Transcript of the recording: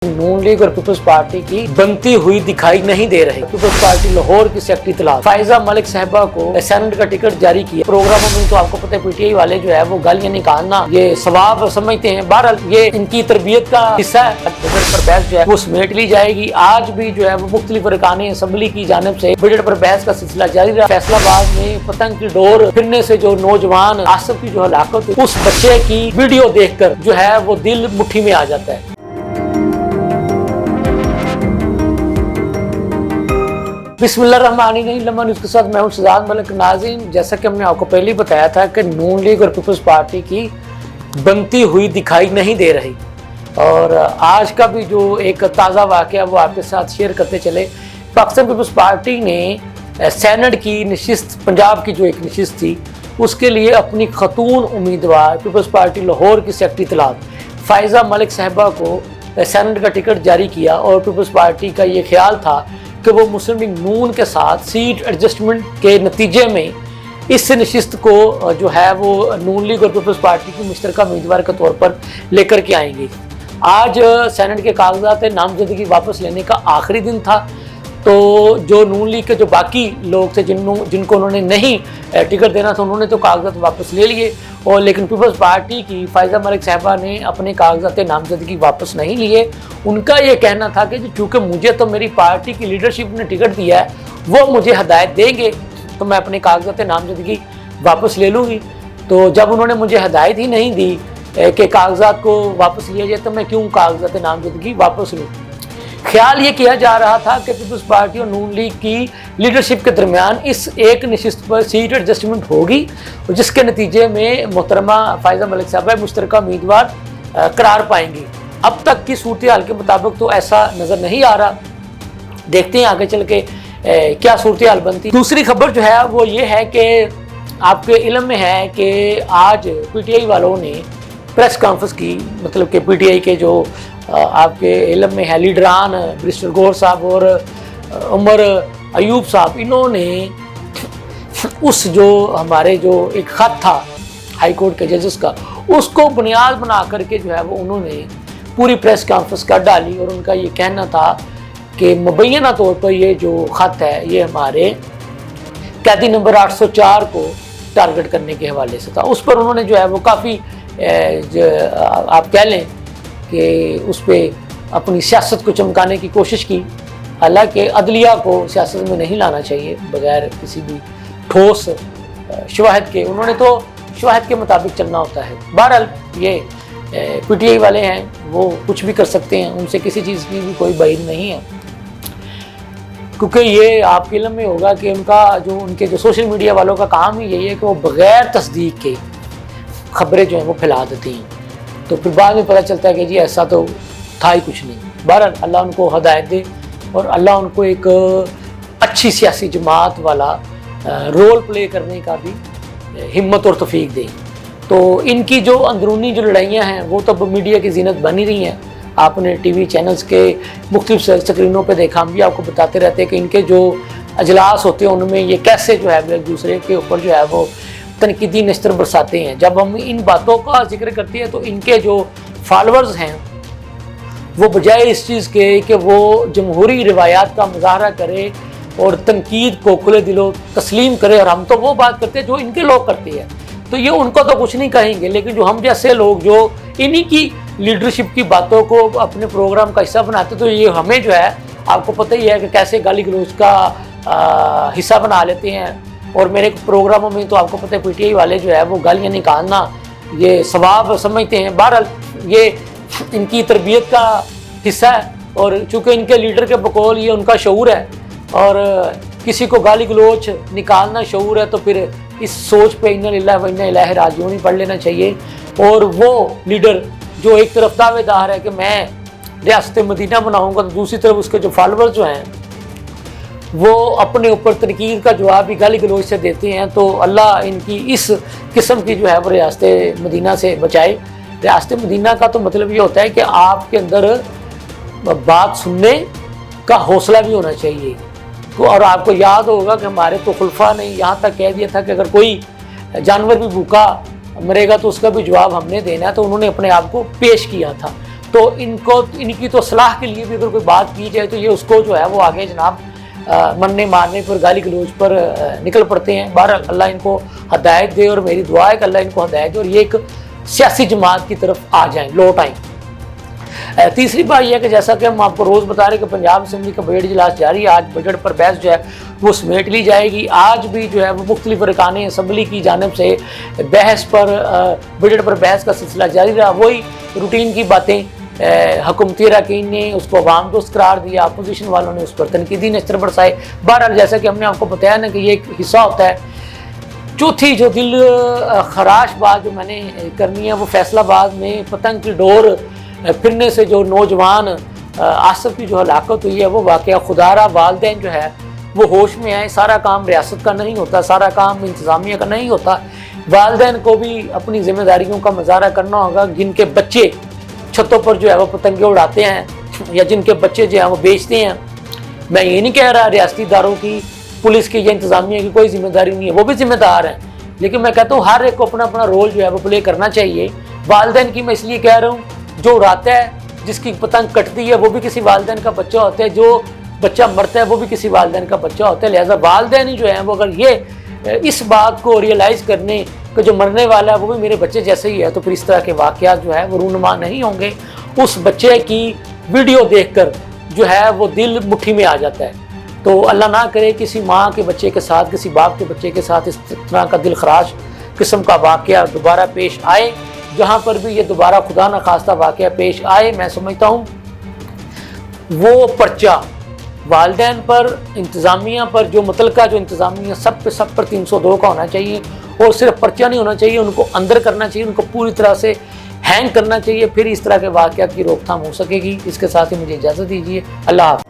नून league और peoples party की बनती हुई दिखाई नहीं दे रही। पीपल्स पार्टी लाहौर की सेक्रेटरी तलाश फायजा मलिक साहिबा को सेनेट का टिकट जारी किया। प्रोग्रामों में तो आपको पता है पीटीआई वाले जो है वो गालियां निकालना ये सवाब समझते हैं। बहरहाल ये इनकी तरबियत का हिस्सा है। बजट पर बहस जो है वो समेट ली जाएगी। आज भी जो है वो मुख्तलिफ अरकान असेंबली की जानिब से बजट पर बहस का सिलसिला जारी रहा। फैसलाबाद में पतंग की डोर फिरने से जो नौजवान आसिफ की जो हलाकत हुई, उस बच्चे की वीडियो देखकर जो है वो दिल मुट्ठी में आ जाता है। बिस्मिल्लाहिर्रहमानिर्रहीम उसके साथ मैं हूं शहजाद मलिक। नाज़रीन, जैसा कि हमने आपको पहले ही बताया था कि नून लीग और पीपल्स पार्टी की बनती हुई दिखाई नहीं दे रही। और आज का भी जो एक ताज़ा वाक़या वो आपके साथ शेयर करते चले। पाकिस्तान पीपल्स पार्टी ने सेनेट की नशिस्त, पंजाब की जो एक नशिस्त थी, उसके लिए अपनी खतून उम्मीदवार पीपल्स पार्टी लाहौर की सेक्रेटरी तलाश फायजा मलिक साहिबा को सेनेट का टिकट जारी किया। और पीपल्स पार्टी का ये ख्याल था कि वो मुस्लिम लीग नून के साथ सीट एडजस्टमेंट के नतीजे में इस नशिस्त को जो है वो नून लीग और पीपल्स पार्टी की मुश्तरका उम्मीदवार के तौर पर लेकर के आएंगे। आज सेनेट के कागजात नामजदगी वापस लेने का आखिरी दिन था। तो जो नून लीग के जो बाकी लोग थे जिनको उन्होंने नहीं टिकट देना था, उन्होंने तो कागजात वापस ले लिए। और लेकिन पीपल्स पार्टी की फायजा मलिक साहिबा ने अपने कागजात नामजदगी वापस नहीं लिए। उनका ये कहना था कि चूँकि मुझे तो मेरी पार्टी की लीडरशिप ने टिकट दिया है, वो मुझे हदायत देंगे तो मैं अपने कागजात नामजदगी वापस ले लूँगी। तो जब उन्होंने मुझे हदायत ही नहीं दी कि कागजात को वापस लिया जाए, तो मैं क्यों कागजात नामजदगी वापस लूँ। ख्याल ये किया जा रहा था कि पीपल्स पार्टी और नून लीग की लीडरशिप के दरमियान इस एक नशिस्त पर सीट एडजस्टमेंट होगी, जिसके नतीजे में मोहतरमा फायजा मलिक साहब मुश्तरका उम्मीदवार करार पाएंगी। अब तक की सूरत हाल के मुताबिक तो ऐसा नज़र नहीं आ रहा। देखते हैं आगे चल के क्या सूरत हाल बनती। दूसरी खबर जो है वो ये है कि आपके इल्म में है कि आज पीटीआई वालों ने प्रेस कॉन्फ्रेंस की, मतलब कि पीटीआई के जो आपके इल्म में है लीडरान बैरिस्टर गौहर साहब और उमर अयूब साहब, इन्होंने उस जो हमारे जो एक ख़त था हाई कोर्ट के जजेस का, उसको बुनियाद बना करके जो है वो उन्होंने पूरी प्रेस कॉन्फ्रेंस कर डाली। और उनका ये कहना था कि मुबैना तौर पर ये जो ख़त है ये हमारे कैदी नंबर 804 को टारगेट करने के हवाले से था। उस पर उन्होंने जो है वो काफ़ी आप कह लें कि उस पर अपनी सियासत को चमकाने की कोशिश की। हालांकि अदलिया को सियासत में नहीं लाना चाहिए बगैर किसी भी ठोस शवाहद के। उन्होंने तो शवाहद के मुताबिक चलना होता है। बहरहाल ये पीटीआई वाले हैं, वो कुछ भी कर सकते हैं, उनसे किसी चीज़ की भी कोई बाइद नहीं है। क्योंकि ये आपके इल्म में होगा कि उनके जो सोशल मीडिया वालों का काम ही यही है कि वो बग़ैर तस्दीक के खबरें जो हैं वो फैला देती हैं। तो फिर बाद में पता चलता है कि जी ऐसा तो था ही कुछ नहीं। बहरहाल अल्लाह उनको हदायत दे और अल्लाह उनको एक अच्छी सियासी जमात वाला रोल प्ले करने का भी हिम्मत और तौफीक दे। तो इनकी जो अंदरूनी जो लड़ाइयाँ हैं वो तो मीडिया की जीनत बनी रही हैं। आपने टीवी चैनल्स के मुख्तलिफ स्क्रीनों पे देखा, हम भी आपको बताते रहते हैं कि इनके जो अजलास होते हैं उनमें ये कैसे जो है एक दूसरे के ऊपर जो है वो तनकीदी नश्तर बरसाते हैं। जब हम इन बातों का जिक्र करते हैं तो इनके जो फॉलोअर्स हैं वो बजाय इस चीज़ के कि वो जमहूरी रिवायात का मुजाहरा करे और तनकीद को खुले दिलों तस्लीम करे, और हम तो वो बात करते हैं जो इनके लोग करते हैं, तो ये उनको तो कुछ नहीं कहेंगे। लेकिन जो हम जैसे लोग जो इन्हीं की लीडरशिप की बातों को अपने प्रोग्राम का हिस्सा बनाते, तो ये हमें जो है आपको पता ही है कि कैसे गाली गलौज का हिस्सा बना लेते हैं। और मेरे प्रोग्रामों में तो आपको पता है पीटीआई वाले जो है वो गालियाँ निकालना ये सवाब समझते हैं। बहरहाल ये इनकी तरबियत का हिस्सा है। और चूँकि इनके लीडर के बकौल ये उनका शऊर है और किसी को गाली गलोच निकालना शऊर है, तो फिर इस सोच पे इन्ना लिल्लाहि व इन्ना इलैहि राजिऊन पढ़ लेना चाहिए। और वो लीडर जो एक तरफ दावेदार है कि मैं रियासत मदीना बनाऊँगा, तो दूसरी तरफ उसके जो फॉलोअर्स जो हैं वो अपने ऊपर तनकीद का जवाब भी गाली गलौज से देते हैं। तो अल्लाह इनकी इस किस्म की जो है वो रियासत मदीना से बचाए। रियासत मदीना का तो मतलब ये होता है कि आपके अंदर बात सुनने का हौसला भी होना चाहिए। तो और आपको याद होगा कि हमारे तो खुलफा ने यहाँ तक कह दिया था कि अगर कोई जानवर भी भूखा मरेगा तो उसका भी जवाब हमने देना है। तो उन्होंने अपने आप को पेश किया था। تو ان کی تو اصلاح کے لیے بھی اگر کوئی بات کی جائے تو یہ اس کو جو ہے وہ آگے جناب مرنے مارنے پر گالی گلوچ پر نکل پڑتے ہیں. بہرحال اللہ ان کو ہدایت دے اور میری دعا ہے کہ اللہ ان کو ہدایت دے اور یہ ایک سیاسی جماعت کی طرف آ جائیں, لوٹ آئیں. تیسری بات یہ ہے کہ جیسا کہ ہم آپ کو روز بتا رہے ہیں کہ پنجاب اسمبلی کا بجٹ اجلاس جاری ہے. آج بجٹ پر بحث جو ہے وہ سمیٹ لی جائے گی. آج بھی جو ہے وہ مختلف ارکان اسمبلی کی جانب سے بحث پر بجٹ پر بحث کا سلسلہ جاری رہا. وہی روٹین کی باتیں, حکومتی اراکین نے اس کو عوام دوست قرار دیا, اپوزیشن والوں نے اس پر تنقیدی نظر برسائے. بہرحال جیسا کہ ہم نے آپ کو بتایا نا کہ یہ ایک حصہ ہوتا ہے. چوتھی جو دل خراش بات جو میں نے کرنی ہے وہ فیصل آباد میں پتنگ کی ڈور پھرنے سے جو نوجوان آصف کی جو ہلاکت ہوئی ہے وہ واقعہ خدارہ. والدین جو ہے وہ ہوش میں آئے. سارا کام ریاست کا نہیں ہوتا, سارا کام انتظامیہ کا نہیں ہوتا. والدین کو بھی اپنی ذمہ داریوں کا مظاہرہ کرنا ہوگا. جن کے بچے چھتوں پر جو ہے وہ پتنگیں اڑاتے ہیں یا جن کے بچے جو ہیں وہ بیچتے ہیں, میں یہ نہیں کہہ رہا ریاستی اداروں کی, پولیس کی یا انتظامیہ کی کوئی ذمہ داری نہیں ہے, وہ بھی ذمہ دار ہیں. لیکن میں کہتا ہوں ہر ایک کو اپنا اپنا رول جو ہے وہ پلے کرنا چاہیے. والدین کی میں اس لیے کہہ رہا ہوں, جو اڑاتا ہے, جس کی پتنگ کٹتی ہے وہ بھی کسی والدین کا بچہ ہوتا ہے, جو بچہ مرتا ہے وہ بھی کسی والدین کا بچہ ہوتا ہے. لہٰذا والدین ہی جو ہیں وہ اگر یہ اس بات کو ریئلائز کرنے کہ جو مرنے والا ہے وہ بھی میرے بچے جیسے ہی ہے, تو پھر اس طرح کے واقعات جو ہے وہ رونما نہیں ہوں گے. اس بچے کی ویڈیو دیکھ کر جو ہے وہ دل مٹھی میں آ جاتا ہے. تو اللہ نہ کرے کسی ماں کے بچے کے ساتھ, کسی باپ کے بچے کے ساتھ اس طرح کا دل خراش قسم کا واقعہ دوبارہ پیش آئے. جہاں پر بھی یہ دوبارہ خدا نخواستہ واقعہ پیش آئے, میں سمجھتا ہوں وہ پرچہ والدین پر, انتظامیہ پر, جو متعلقہ جو انتظامیہ سب پر 302 کا ہونا چاہیے. اور صرف پرچہ نہیں ہونا چاہیے, ان کو اندر کرنا چاہیے, ان کو پوری طرح سے ہینگ کرنا چاہیے. پھر اس طرح کے واقعات کی روک تھام ہو سکے گی. اس کے ساتھ ہی مجھے اجازت دیجیے. اللہ حافظ.